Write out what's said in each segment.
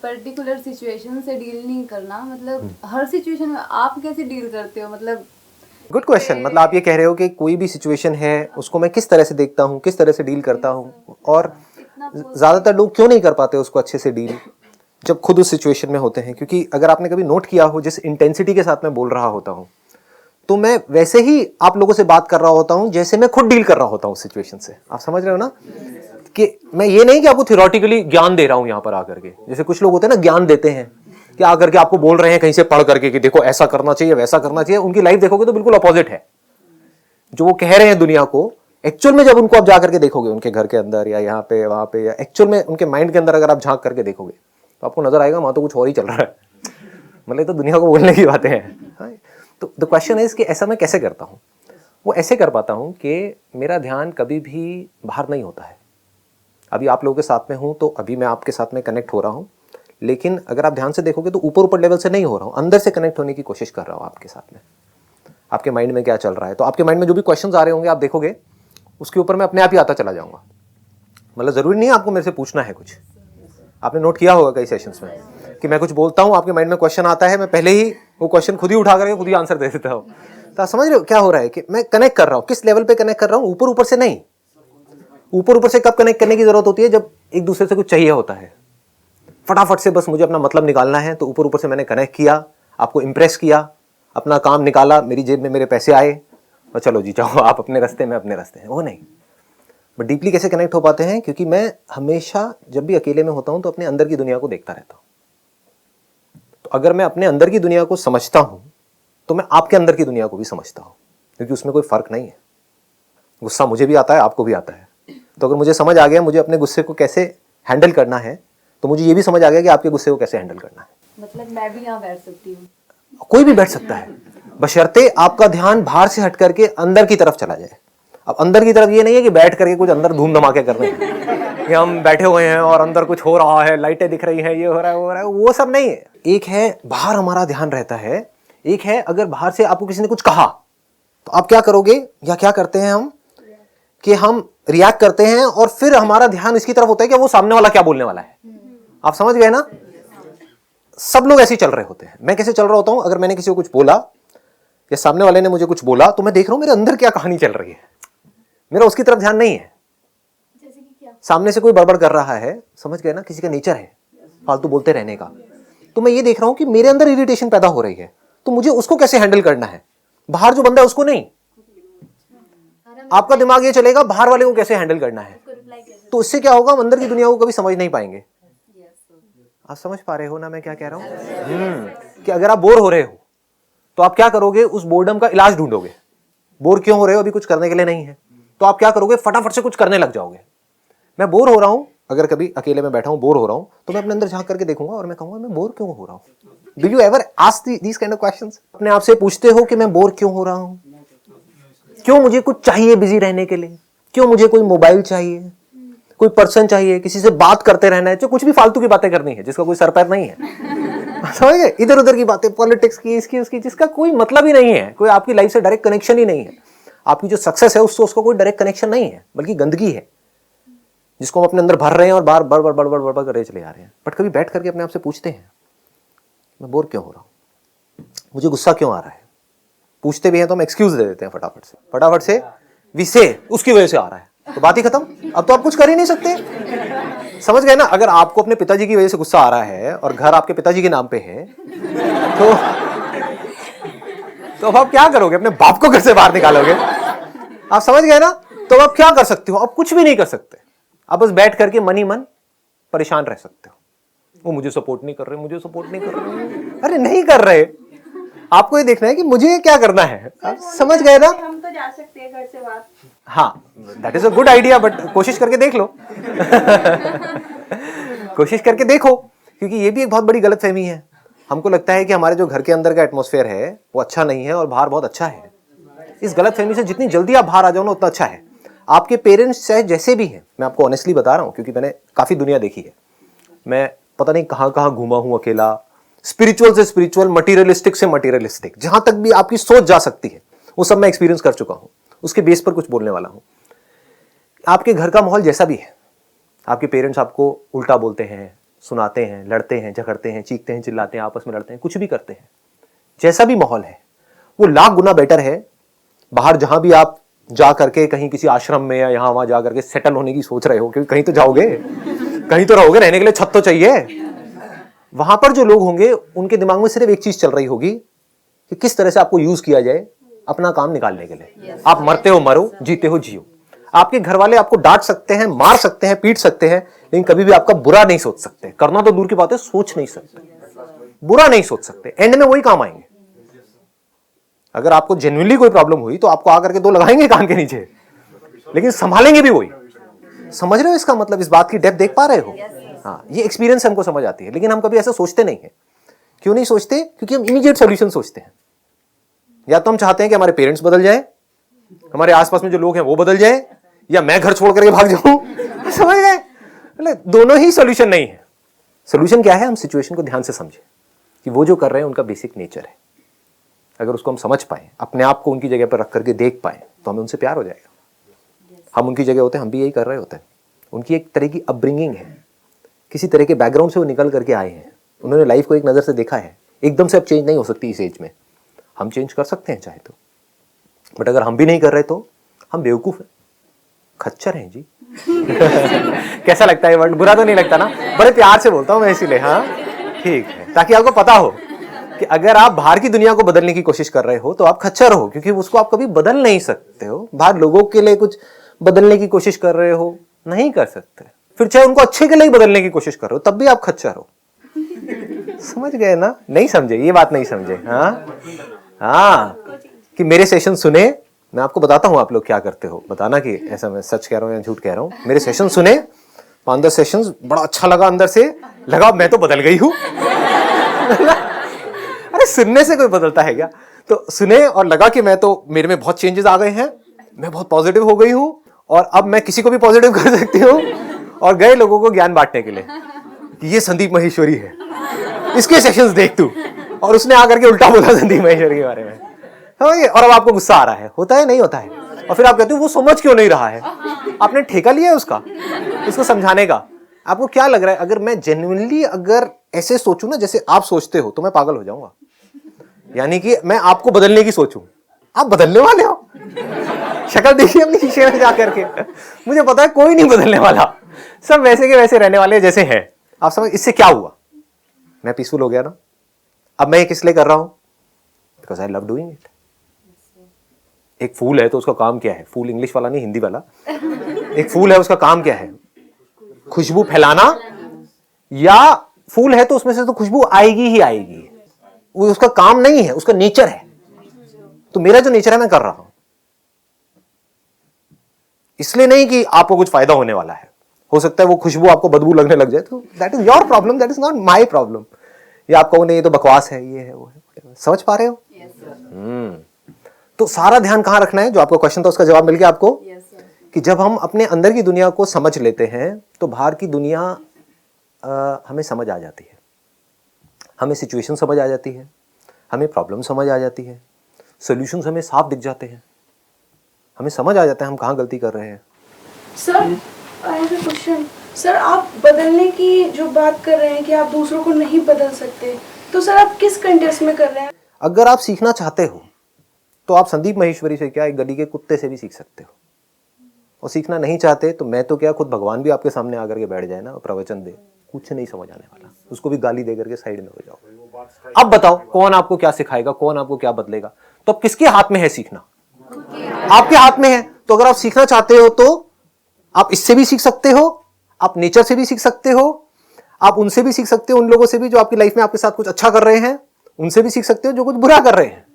Particular situation से deal नहीं करना, मतलब हर सिचुएशन में आप कैसे डील करते हो? मतलब गुड क्वेश्चन। मतलब आप ये कह रहे हो कि कोई भी सिचुएशन है उसको मैं किस तरह से देखता हूँ, किस तरह से डील करता हूँ, और ज़्यादातर लोग क्यों नहीं कर पाते उसको अच्छे से डील जब खुद उस सिचुएशन में होते हैं। क्योंकि अगर आपने कभी नोट किया हो जिस इंटेंसिटी के साथ मैं बोल रहा होता हूँ, तो मैं वैसे ही आप लोगों से बात कर रहा होता हूँ जैसे मैं खुद डील कर रहा होता हूँ उस सिचुएशन से। आप समझ रहे हो ना कि मैं ये नहीं कि आपको थियोरेटिकली ज्ञान दे रहा हूँ यहाँ पर आकर के, जैसे कुछ लोग होते हैं ना ज्ञान देते हैं कि आकर के आपको बोल रहे हैं कहीं से पढ़ करके कि देखो ऐसा करना चाहिए वैसा करना चाहिए। उनकी लाइफ देखोगे तो बिल्कुल अपोजिट है जो वो कह रहे हैं दुनिया को। एक्चुअल में जब उनको आप जाकर के देखोगे उनके घर के अंदर या यहाँ पे वहां पे, या एक्चुअल में उनके माइंड के अंदर अगर आप झांक करके देखोगे तो आपको नजर आएगा वहां तो कुछ और ही चल रहा है। मतलब तो दुनिया को बोलने की बातें हैं। तो द क्वेश्चन इज कि ऐसा मैं कैसे करता हूँ? वो ऐसे कर पाता हूँ कि मेरा ध्यान कभी भी बाहर नहीं होता है। अभी आप लोगों के साथ में हूँ तो अभी मैं आपके साथ में कनेक्ट हो रहा हूँ, लेकिन अगर आप ध्यान से देखोगे तो ऊपर ऊपर लेवल से नहीं हो रहा हूँ, अंदर से कनेक्ट होने की कोशिश कर रहा हूँ आपके साथ में। आपके माइंड में क्या चल रहा है, तो आपके माइंड में जो भी क्वेश्चंस आ रहे होंगे आप देखोगे उसके ऊपर मैं अपने आप ही आता चला जाऊंगा। मतलब जरूरी नहीं है आपको मेरे से पूछना है कुछ। आपने नोट किया होगा कई सेशंस में कि मैं कुछ बोलता हूँ, आपके माइंड में क्वेश्चन आता है, मैं पहले ही वो क्वेश्चन खुद ही उठा करके खुद ही आंसर दे देता हूँ। तो आप समझ रहे हो क्या हो रहा है कि मैं कनेक्ट कर रहा हूँ, किस लेवल पे कनेक्ट कर रहा हूँ, ऊपर ऊपर से नहीं। ऊपर ऊपर से कब कनेक्ट करने की जरूरत होती है? जब एक दूसरे से कुछ चाहिए होता है, फटाफट से बस मुझे अपना मतलब निकालना है, तो ऊपर ऊपर से मैंने कनेक्ट किया, आपको इंप्रेस किया, अपना काम निकाला, मेरी जेब में मेरे पैसे आए और चलो जी जाओ आप अपने रास्ते में अपने रास्ते हैं। वो नहीं। बट डीपली कैसे कनेक्ट हो पाते हैं? क्योंकि मैं हमेशा जब भी अकेले में होता हूं तो अपने अंदर की दुनिया को देखता रहता हूं। तो अगर मैं अपने अंदर की दुनिया को समझता हूं तो मैं आपके अंदर की दुनिया को भी समझता हूं, क्योंकि उसमें कोई फर्क नहीं है। गुस्सा मुझे भी आता है, आपको भी आता है। तो अगर मुझे समझ आ गया मुझे अपने गुस्से को कैसे हैंडल करना है, तो मुझे ये भी समझ आ गया कि आपके गुस्से को कैसे हैंडल करना है। मतलब मैं भी यहाँ बैठ सकती हूँ? कोई भी बैठ सकता है, बशर्ते आपका ध्यान बाहर से हट करके अंदर की तरफ चला जाए। अब अंदर की तरफ ये नहीं है कि बैठ करके कुछ अंदर धूम धमाके कर रहे हैं कि हम बैठे हुए हैं और अंदर कुछ हो रहा है, लाइटें दिख रही हैं, ये हो रहा है वो हो रहा है, वो सब नहीं है। एक है बाहर हमारा ध्यान रहता है, एक है अगर बाहर से आपको किसी ने कुछ कहा तो आप क्या करोगे या क्या करते हैं हम कि हम रिएक्ट करते हैं और फिर हमारा ध्यान इसकी तरफ होता है कि वो सामने वाला क्या बोलने वाला है। आप समझ गए ना? सब लोग ऐसे ही चल रहे होते हैं। मैं कैसे चल रहा होता हूं? अगर मैंने किसी को कुछ बोला या सामने वाले ने मुझे कुछ बोला तो मैं देख रहा हूं मेरे अंदर क्या कहानी चल रही है, मेरा उसकी तरफ ध्यान नहीं है। जैसे कि क्या? सामने से कोई बड़बड़ कर रहा है, समझ गए ना, किसी का नेचर है फालतू बोलते रहने का, तो मैं ये देख रहा हूं कि मेरे अंदर इरिटेशन पैदा हो रही है, तो मुझे उसको कैसे हैंडल करना है। बाहर जो बंदा है उसको नहीं, आपका दिमाग ये चलेगा बाहर वाले को कैसे हैंडल करना है। तो इससे क्या होगा, हम अंदर की दुनिया को कभी समझ नहीं पाएंगे। आप समझ पा रहे हो ना मैं क्या कह रहा हूं? कि अगर आप बोर हो रहे हो तो आप क्या करोगे, उस बोर्डम का इलाज ढूंढोगे। बोर क्यों हो रहे हो? अभी कुछ करने के लिए नहीं है, तो आप क्या करोगे, फटाफट से कुछ करने लग जाओगे। मैं बोर हो रहा हूं, अगर कभी अकेले में बैठा हूं बोर हो रहा हूं तो मैं अपने अंदर झांक करके देखूंगा और मैं कहूंगा मैं बोर क्यों हो रहा हूं। Do you ever ask these kind of questions? अपने आप से पूछते हो कि मैं बोर क्यों हो रहा हूं, क्यों मुझे कुछ चाहिए बिजी रहने के लिए, क्यों मुझे कोई मोबाइल चाहिए, कोई पर्सन चाहिए, किसी से बात करते रहना है, जो कुछ भी फालतू की बातें करनी है जिसका कोई सर पैर नहीं है। समझ गए? इधर उधर की बातें, पॉलिटिक्स की, इसकी उसकी, जिसका कोई मतलब ही नहीं है, कोई आपकी लाइफ से डायरेक्ट कनेक्शन ही नहीं है। आपकी जो सक्सेस है उससे उसका कोई डायरेक्ट कनेक्शन नहीं है, बल्कि गंदगी है जिसको हम अपने अंदर भर रहे हैं और बार बार बार बार बार कर रहे चले आ रहे हैं। बट कभी बैठ करके अपने आप से पूछते हैं मैं बोर क्यों हो रहा हूं, मुझे गुस्सा क्यों आ रहा है। पूछते भी हैं तो हम एक्सक्यूज दे देते हैं फटाफट से वी से उसकी वजह से आ रहा है, तो बात ही खत्म। अब तो आप कुछ कर ही नहीं सकते। समझ गए ना? अगर आपको अपने पिताजी की वजह से गुस्सा आ रहा है और घर आपके पिताजी के नाम पे है तो अब आप क्या करोगे, अपने बाप को घर से बाहर निकालोगे। आप समझ गए ना? तो आप क्या कर सकते हो? आप कुछ भी नहीं कर सकते। आप बस बैठ करके मन ही मन परेशान रह सकते हो। वो मुझे सपोर्ट नहीं कर रहे, मुझे सपोर्ट नहीं कर रहे। अरे नहीं कर रहे, आपको ये देखना है कि मुझे क्या करना है। आप समझ गए ना? हम तो जा सकते हैं घर से बाहर। हाँ, that is a good idea, but कोशिश करके देख लो। कोशिश करके देखो, क्योंकि ये भी एक बहुत बड़ी गलतफहमी है। हमको लगता है कि हमारे जो घर के अंदर का एटमॉस्फेयर है वो अच्छा नहीं है और बाहर बहुत अच्छा है। इस गलतफहमी से जितनी जल्दी आप बाहर आ जाओ ना उतना अच्छा है। आपके पेरेंट्स चाहे जैसे भी हैं, मैं आपको ऑनेस्टली बता रहा हूँ क्योंकि मैंने काफी दुनिया देखी है। मैं पता नहीं कहां कहां घूमा हूं अकेला, स्पिरिचुअल से स्पिरिचुअल, मटीरियलिस्टिक से मटीरियलिस्टिक, जहां तक भी आपकी सोच जा सकती है वो सब मैं एक्सपीरियंस कर चुका हूं। उसके बेस पर कुछ बोलने वाला हूं। आपके घर का माहौल जैसा भी है, आपके पेरेंट्स आपको उल्टा बोलते हैं, सुनाते हैं, लड़ते हैं, झगड़ते हैं, चीखते हैं, चिल्लाते हैं, आपस में लड़ते हैं, कुछ भी करते हैं, जैसा भी माहौल है वो लाख गुना बेटर है बाहर जहां भी आप जा करके कहीं किसी आश्रम में या यहां वहां जा करके सेटल होने की सोच रहे हो, क्योंकि कहीं तो जाओगे, कहीं तो रहोगे, रहने के लिए छत तो चाहिए। वहां पर जो लोग होंगे उनके दिमाग में सिर्फ एक चीज चल रही होगी कि किस तरह से आपको यूज किया जाए अपना काम निकालने के लिए। आप मरते हो मरो, जीते हो जियो। आपके घर वाले आपको डांट सकते हैं, मार सकते हैं, पीट सकते हैं, लेकिन कभी भी आपका बुरा नहीं सोच सकते। करना तो दूर की बात है, सोच नहीं सकते, बुरा नहीं सोच सकते। एंड में वही काम आएंगे। अगर आपको जेन्युइनली कोई प्रॉब्लम हुई तो आपको आकर के दो लगाएंगे कान के नीचे, लेकिन संभालेंगे भी वही। समझ रहे हो इसका मतलब? इस बात की डेप्थ देख पा रहे हो? हाँ, ये एक्सपीरियंस हमको समझ आती है, लेकिन हम कभी ऐसा सोचते नहीं है। क्यों नहीं सोचते? क्योंकि हम इमीडिएट सॉल्यूशन सोचते हैं। या तो हम चाहते हैं कि हमारे पेरेंट्स बदल जाए, हमारे आसपास में जो लोग हैं वो बदल जाए, या मैं घर छोड़ करके भाग जाऊं। समझ गए? मतलब दोनों ही सॉल्यूशन नहीं है। सॉल्यूशन क्या है? हम सिचुएशन को ध्यान से समझें कि वो जो कर रहे हैं उनका बेसिक नेचर है। अगर उसको हम समझ पाए, अपने आप को उनकी जगह पर रख करके देख पाए, तो हमें उनसे प्यार हो जाएगा। हम उनकी जगह होते हैं, हम भी यही कर रहे होते हैं। उनकी एक तरह की अपब्रिंगिंग है, किसी तरह के बैकग्राउंड से वो निकल करके आए हैं, उन्होंने लाइफ को एक नज़र से देखा है। एकदम से अब चेंज नहीं हो सकती इस एज में। हम चेंज कर सकते हैं चाहे तो, बट अगर हम भी नहीं कर रहे तो हम बेवकूफ़ हैं, खच्चर हैं जी। कैसा लगता है वर्ड? बुरा तो नहीं लगता ना? बड़े प्यार से बोलता हूँ मैं इसीलिए। हाँ ठीक है, ताकि आपको पता हो कि अगर आप बाहर की दुनिया को बदलने की कोशिश कर रहे हो तो आप खच्चर हो, क्योंकि उसको आप कभी बदल नहीं सकते हो। बाहर लोगों के लिए कुछ बदलने की कोशिश कर रहे हो, नहीं कर सकते। फिर चाहे उनको अच्छे के लिए बदलने की कोशिश कर रहे हो, तब भी आप खच्चर हो। समझ गए ना? नहीं समझे? ये बात नहीं समझे? हाँ, कि मेरे सेशन सुने, मैं आपको बताता हूं आप लोग क्या करते हो, बताना कि ऐसा मैं सच कह रहा हूं या झूठ कह रहा हूं। मेरे सेशन सुने, 5-10 सेशंस, बड़ा अच्छा लगा, अंदर से लगा मैं तो बदल गई हूं। अरे सुनने से कोई बदलता है क्या? तो सुने और लगा कि मैं तो, मेरे में बहुत चेंजेस आ गए हैं, मैं बहुत पॉजिटिव हो गई हूं और अब मैं किसी को भी पॉजिटिव कर सकती हूँ। और गए लोगों को ज्ञान बांटने के लिए कि ये संदीप माहेश्वरी है, इसके सेशंस देख तू। और उसने आकर के उल्टा बोला संदीप माहेश्वरी के बारे में, समझिए? और अब आपको गुस्सा आ रहा है, होता है नहीं होता है? और फिर आप कहते हो वो समझ क्यों नहीं रहा है? आपने ठेका लिया है उसका, उसको समझाने का। आपको क्या लग रहा है? अगर मैं जेन्युइनली अगर ऐसे सोचूं ना जैसे आप सोचते हो, तो मैं पागल हो जाऊंगा। यानी कि मैं आपको बदलने की सोचूं, आप बदलने वाले हो। शक्ल देखिए अपनी शीशे में जाकर के, मुझे पता है कोई नहीं बदलने वाला, सब वैसे के वैसे रहने वाले जैसे हैं। आप समझ? इससे क्या हुआ? मैं पीसफुल हो गया ना। अब मैं ये किस लिए कर रहा हूं? Because I love doing it. एक फूल है तो उसका काम क्या है? फूल इंग्लिश वाला नहीं, हिंदी वाला। एक फूल है, उसका काम क्या है? खुशबू फैलाना। या फूल है तो उसमें से तो खुशबू आएगी ही आएगी, वो उसका काम नहीं है, उसका नेचर है। तो मेरा जो नेचर है मैं कर रहा हूं, इसलिए नहीं कि आपको कुछ फायदा होने वाला है। हो सकता है वो खुशबू आपको बदबू लगने लग जाए, तो that is your problem, that is not my problem. या आप कहो नहीं ये तो बकवास है, ये है वो है। समझ पा रहे हो? तो सारा ध्यान कहां रखना है? जो आपका क्वेश्चन था उसका जवाब मिल गया आपको। कि जब हम अपने अंदर की दुनिया को समझ लेते हैं तो बाहर की दुनिया हमें समझ आ जाती है, हमें सिचुएशन समझ आ जाती है, हमें प्रॉब्लम समझ आ जाती है, सॉल्यूशंस हमें साफ दिख जाते हैं, हमें समझ आ जाता है हम कहाँ गलती कर रहे हैं। Sir I have a question. Sir आप बदलने की जो बात कर रहे हैं कि आप दूसरों को नहीं बदल सकते, तो सर आप किस कंटेक्स्ट में कर रहे हैं? अगर आप सीखना चाहते हो तो आप संदीप माहेश्वरी से क्या, एक गली के कुत्ते से भी सीख सकते हो। और सीखना नहीं चाहते तो मैं तो क्या, खुद भगवान भी आपके सामने आकर के बैठ जाए ना, प्रवचन दे, कुछ नहीं समझ आने वाला, उसको भी गाली दे करके साइड में हो जाओ। अब बताओ कौन आपको क्या सिखाएगा, कौन आपको क्या बदलेगा? तो अब किसके हाथ में है सीखना? आपके हाथ में है। तो अगर आप सीखना चाहते हो तो आप इससे भी सीख सकते हो, आप नेचर से भी सीख सकते हो, आप उनसे भी सीख सकते हो, उन लोगों से भी जो आपकी लाइफ में आपके साथ कुछ अच्छा कर रहे हैं, उनसे भी सीख सकते हो जो कुछ बुरा कर रहे हैं।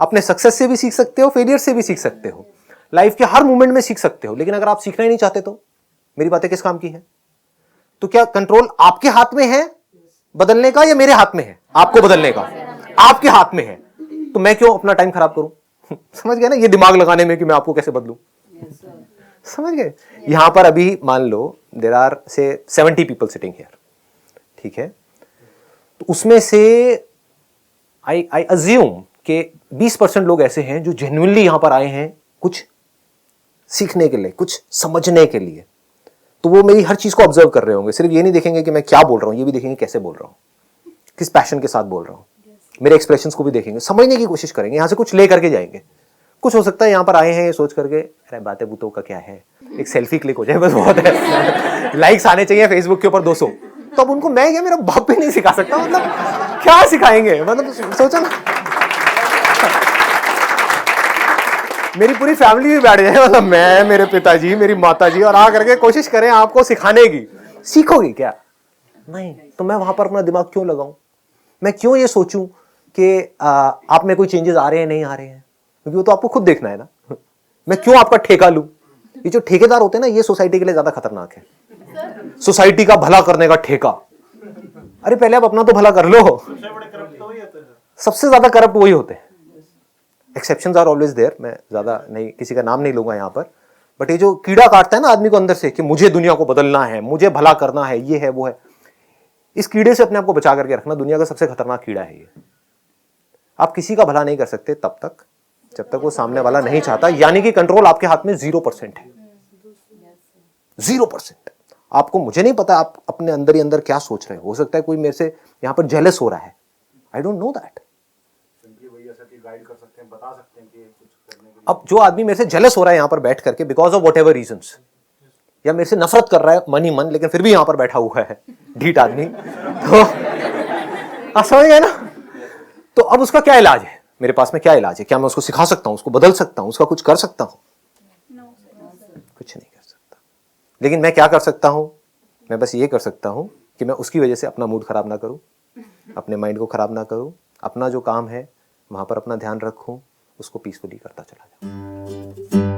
अपने सक्सेस से भी सीख सकते हो, फेलियर से भी सीख सकते हो, लाइफ के हर मोमेंट में सीख सकते हो। लेकिन अगर आप सीखना ही नहीं चाहते तो मेरी बातें किस काम की है? तो क्या कंट्रोल आपके हाथ में है बदलने का या मेरे हाथ में है आपको बदलने का? आपके हाथ में है। तो मैं क्यों अपना टाइम खराब करूं? समझ गए ना? ये दिमाग लगाने में कि मैं आपको कैसे बदलूं। समझ गए? यहां पर अभी मान लो देयर आर से 70 पीपल सिटिंग हियर, ठीक है? तो उसमें से आई अज्यूम कि 20% लोग ऐसे हैं जो जेन्युइनली यहां पर आए हैं कुछ सीखने के लिए, कुछ समझने के लिए। तो वो मेरी हर चीज को ऑब्जर्व कर रहे होंगे। सिर्फ ये नहीं देखेंगे कि मैं क्या बोल रहा हूँ, ये भी देखेंगे कैसे बोल रहा हूँ, किस पैशन के साथ बोल रहा हूँ, मेरे एक्सप्रेशंस को भी देखेंगे, समझने की कोशिश करेंगे, यहाँ से कुछ ले करके जाएंगे। कुछ हो सकता है यहाँ पर आए हैं ये सोच करके अरे बातें बूतों का क्या है, एक सेल्फी क्लिक हो जाए बस बहुत है, लाइक्स आने चाहिए फेसबुक के ऊपर 200, तो अब उनको मैं क्या मेरा बाप भी नहीं सिखा सकता, मतलब क्या सिखाएंगे, मतलब सोचो ना मेरी पूरी फैमिली भी बैठ जाए, मतलब मैं, मेरे पिताजी, मेरी माताजी, और आ करके कोशिश करें आपको सिखाने की, सीखोगे क्या? नहीं। तो मैं वहां पर अपना दिमाग क्यों लगाऊं? मैं क्यों ये सोचूं कि आप में कोई चेंजेस आ रहे हैं नहीं आ रहे हैं, क्योंकि वो तो आपको खुद देखना है ना। मैं क्यों आपका ठेका लूं? ये जो ठेकेदार होते हैं ना, ये सोसाइटी के लिए ज्यादा खतरनाक है। सोसाइटी का भला करने का ठेका, अरे पहले आप अपना तो भला कर लो। सबसे ज्यादा करप्ट वही होते हैं। एक्सेप्शंस आर ऑलवेज देयर, मैं ज्यादा नहीं, किसी का नाम नहीं लूंगा यहाँ पर, बट ये जो कीड़ा काटता है ना आदमी को अंदर से कि मुझे दुनिया को बदलना है, मुझे भला करना है, ये है वो है, इस कीड़े से अपने आप को बचा करके रखना। दुनिया का सबसे खतरनाक कीड़ा है ये। आप किसी का भला नहीं कर सकते तब तक जब तक वो सामने वाला नहीं चाहता, यानी कि कंट्रोल आपके हाथ में 0% है। 0%। आपको, मुझे नहीं पता आप अपने अंदर ही अंदर क्या सोच रहे हो सकता है कोई मेरे से यहाँ पर जेलस हो रहा है, आई डोंट नो दैट। अब जो आदमी मेरे से जेलस हो रहा है यहाँ पर बैठ करके बिकॉज ऑफ व्हाटएवर रीजंस, या मेरे से नफरत कर रहा है मन ही मन, लेकिन फिर भी यहाँ पर बैठा हुआ है ढीठ आदमी, तो आप समझ गए ना। तो अब उसका क्या इलाज है? मेरे पास में क्या इलाज है? क्या मैं उसको सिखा सकता हूं, उसको बदल सकता हूं, उसका कुछ कर सकता हूं? कुछ नहीं कर सकता। लेकिन मैं क्या कर सकता हूं? मैं बस ये कर सकता हूं कि मैं उसकी वजह से अपना मूड खराब ना करूं, अपने माइंड को खराब ना करूं, अपना जो काम है वहां पर अपना ध्यान रखूं, उसको पीसफुली करता चला जाऊं।